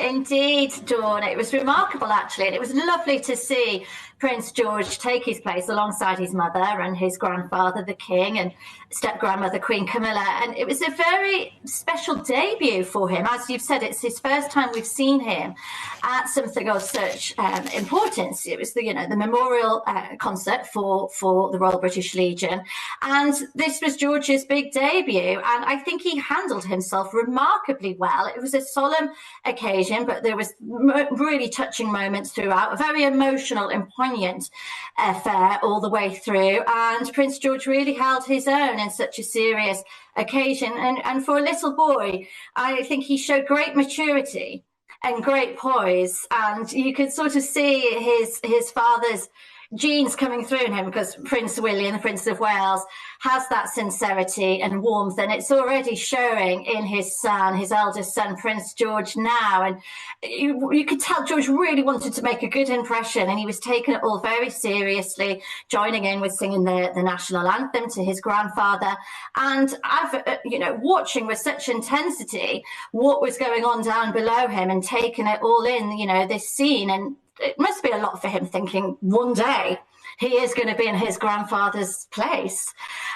Indeed, Dawn. It was remarkable, actually, and it was lovely to see Prince George take his place alongside his mother and his grandfather, the King, and step-grandmother, Queen Camilla. And it was a very special debut for him. As you've said, it's his first time we've seen him at something of such importance. It was the memorial concert for the Royal British Legion, and this was George's big debut. And I think he handled himself remarkably well. It was a solemn occasion, but there was really touching moments throughout, a very emotional and poignant affair all the way through, and Prince George really held his own in such a serious occasion, and for a little boy, I think he showed great maturity and great poise, and you could sort of see his father's genes coming through in him, because Prince William, the Prince of Wales, has that sincerity and warmth, and it's already showing in his son, his eldest son, Prince George now. And you could tell George really wanted to make a good impression, and he was taking it all very seriously, joining in with singing the national anthem to his grandfather. And watching with such intensity what was going on down below him and taking it all in, this scene. And it must be a lot for him, thinking one day he is going to be in his grandfather's place,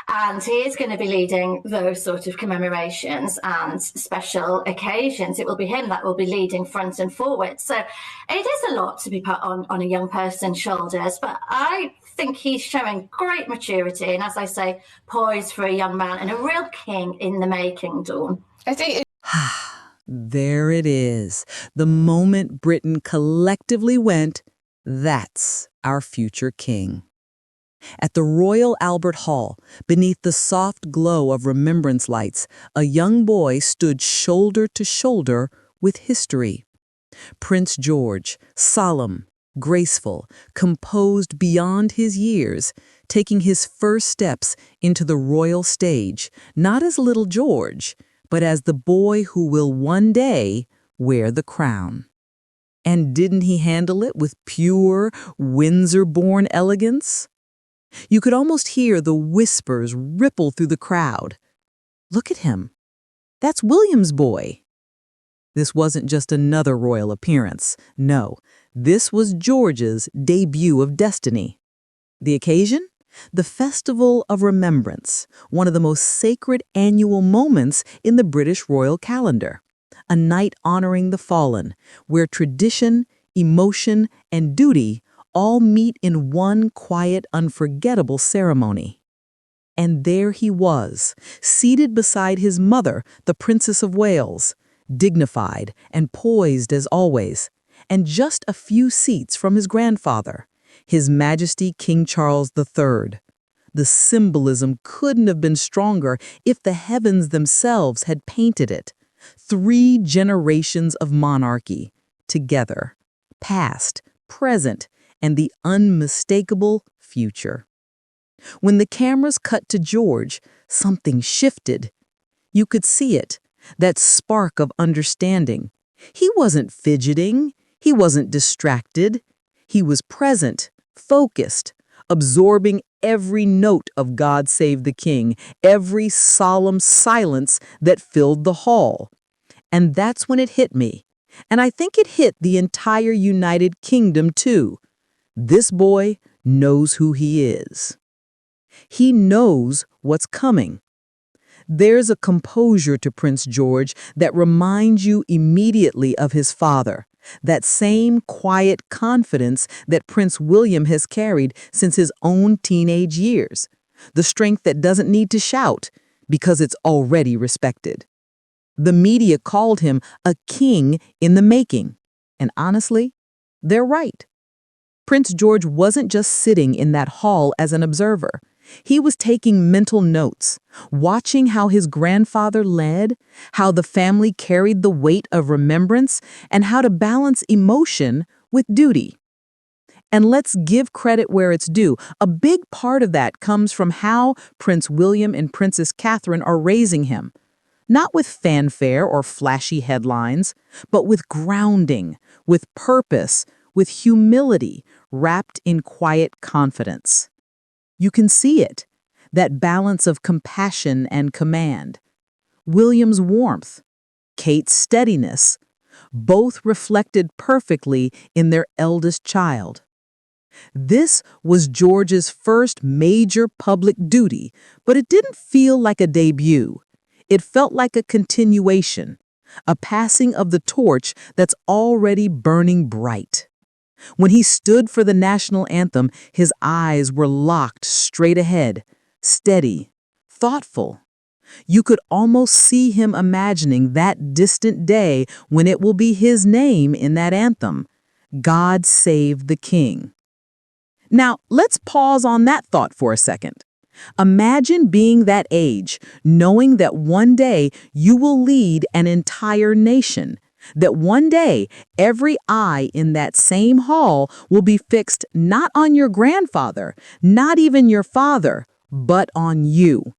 and he is going to be leading those sort of commemorations and special occasions. It will be him that will be leading front and forward. So it is a lot to be put on a young person's shoulders, but I think he's showing great maturity and, as I say, poise for a young man and a real king in the making, Dawn. I think There it is. The moment Britain collectively went, that's our future king. At the Royal Albert Hall, beneath the soft glow of remembrance lights, a young boy stood shoulder to shoulder with history. Prince George, solemn, graceful, composed beyond his years, taking his first steps into the royal stage, not as little George, but as the boy who will one day wear the crown. And didn't he handle it with pure, Windsor-born elegance? You could almost hear the whispers ripple through the crowd. Look at him. That's William's boy. This wasn't just another royal appearance. No, this was George's debut of destiny. The occasion? The Festival of Remembrance, one of the most sacred annual moments in the British royal calendar. A night honoring the fallen, where tradition, emotion, and duty all meet in one quiet, unforgettable ceremony. And there he was, seated beside his mother, the Princess of Wales, dignified and poised as always, and just a few seats from his grandfather, His Majesty King Charles III. The symbolism couldn't have been stronger if the heavens themselves had painted it. 3 generations of monarchy, together, past, present, and the unmistakable future. When the cameras cut to George, something shifted. You could see it, that spark of understanding. He wasn't fidgeting, he wasn't distracted. He was present, focused, absorbing every note of God Save the King, every solemn silence that filled the hall. And that's when it hit me. And I think it hit the entire United Kingdom too. This boy knows who he is. He knows what's coming. There's a composure to Prince George that reminds you immediately of his father. That same quiet confidence that Prince William has carried since his own teenage years. The strength that doesn't need to shout because it's already respected. The media called him a king in the making. And honestly, they're right. Prince George wasn't just sitting in that hall as an observer. He was taking mental notes, watching how his grandfather led, how the family carried the weight of remembrance, and how to balance emotion with duty. And let's give credit where it's due. A big part of that comes from how Prince William and Princess Catherine are raising him. Not with fanfare or flashy headlines, but with grounding, with purpose, with humility, wrapped in quiet confidence. You can see it, that balance of compassion and command. William's warmth, Kate's steadiness, both reflected perfectly in their eldest child. This was George's first major public duty, but it didn't feel like a debut. It felt like a continuation, a passing of the torch that's already burning bright. When he stood for the national anthem, his eyes were locked straight ahead, steady, thoughtful. You could almost see him imagining that distant day when it will be his name in that anthem, "God Save the King." Now, let's pause on that thought for a second. Imagine being that age, knowing that one day you will lead an entire nation, that one day every eye in that same hall will be fixed not on your grandfather, not even your father, but on you.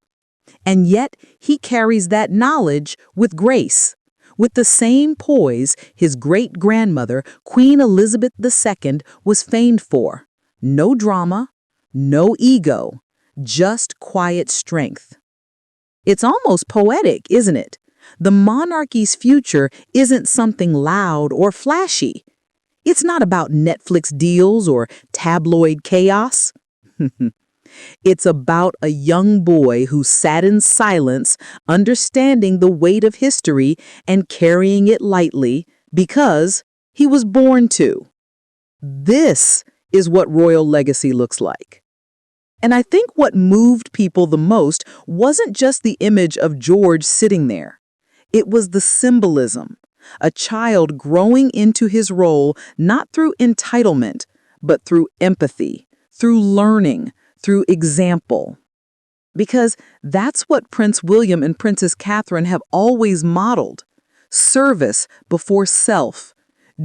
And yet he carries that knowledge with grace, with the same poise his great-grandmother, Queen Elizabeth II, was famed for. No drama, no ego, just quiet strength. It's almost poetic, isn't it? The monarchy's future isn't something loud or flashy. It's not about Netflix deals or tabloid chaos. It's about a young boy who sat in silence, understanding the weight of history and carrying it lightly because he was born to. This is what royal legacy looks like. And I think what moved people the most wasn't just the image of George sitting there. It was the symbolism, a child growing into his role not through entitlement, but through empathy, through learning, through example. Because that's what Prince William and Princess Catherine have always modeled: service before self,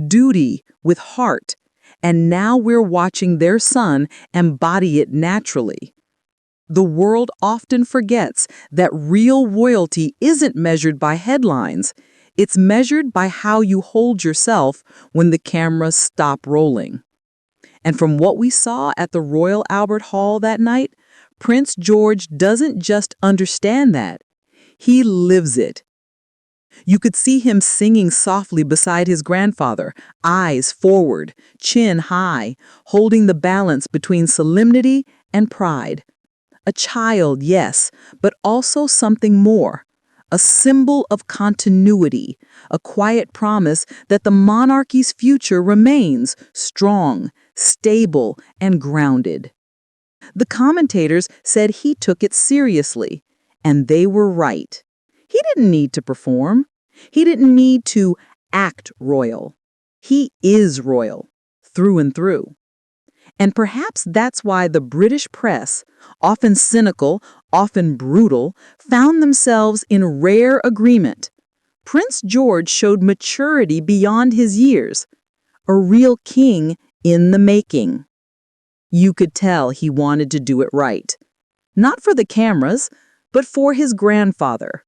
duty with heart. And now we're watching their son embody it naturally. The world often forgets that real royalty isn't measured by headlines. It's measured by how you hold yourself when the cameras stop rolling. And from what we saw at the Royal Albert Hall that night, Prince George doesn't just understand that. He lives it. You could see him singing softly beside his grandfather, eyes forward, chin high, holding the balance between solemnity and pride. A child, yes, but also something more. A symbol of continuity, a quiet promise that the monarchy's future remains strong, stable, and grounded. The commentators said he took it seriously, and they were right. He didn't need to perform. He didn't need to act royal. He is royal, through and through. And perhaps that's why the British press, often cynical, often brutal, found themselves in rare agreement. Prince George showed maturity beyond his years, a real king in the making. You could tell he wanted to do it right. Not for the cameras, but for his grandfather,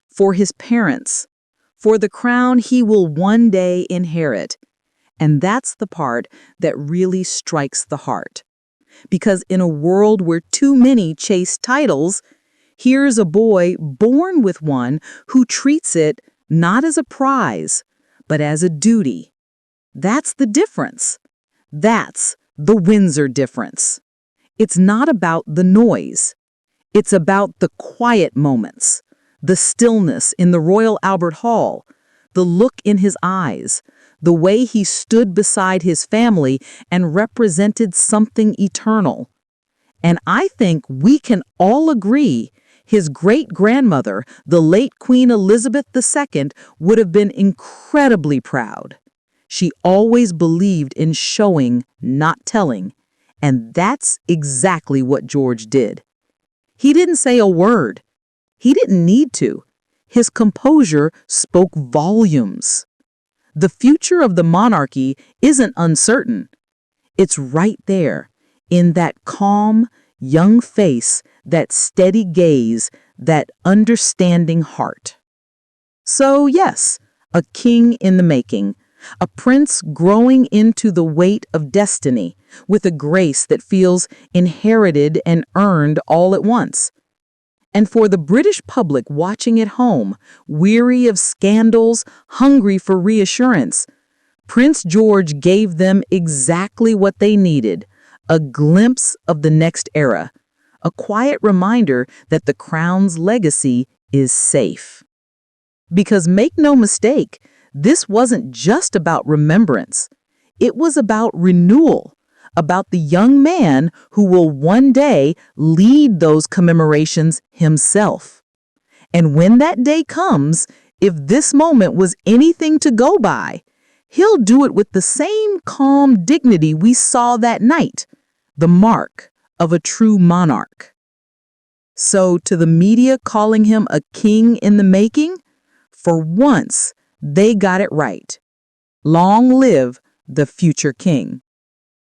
for his parents, for the crown he will one day inherit. And that's the part that really strikes the heart. Because in a world where too many chase titles, here's a boy born with one who treats it not as a prize, but as a duty. That's the difference. That's the Windsor difference. It's not about the noise. It's about the quiet moments, the stillness in the Royal Albert Hall, the look in his eyes, the way he stood beside his family and represented something eternal. And I think we can all agree his great-grandmother, the late Queen Elizabeth II, would have been incredibly proud. She always believed in showing, not telling, and that's exactly what George did. He didn't say a word. He didn't need to. His composure spoke volumes. The future of the monarchy isn't uncertain. It's right there, in that calm, young face, that steady gaze, that understanding heart. So yes, a king in the making, a prince growing into the weight of destiny with a grace that feels inherited and earned all at once. And for the British public watching at home, weary of scandals, hungry for reassurance, Prince George gave them exactly what they needed, a glimpse of the next era, a quiet reminder that the crown's legacy is safe. Because make no mistake, this wasn't just about remembrance. It was about renewal, about the young man who will one day lead those commemorations himself. And when that day comes, if this moment was anything to go by, he'll do it with the same calm dignity we saw that night, the mark of a true monarch. So, to the media calling him a king in the making, for once, they got it right. Long live the future king.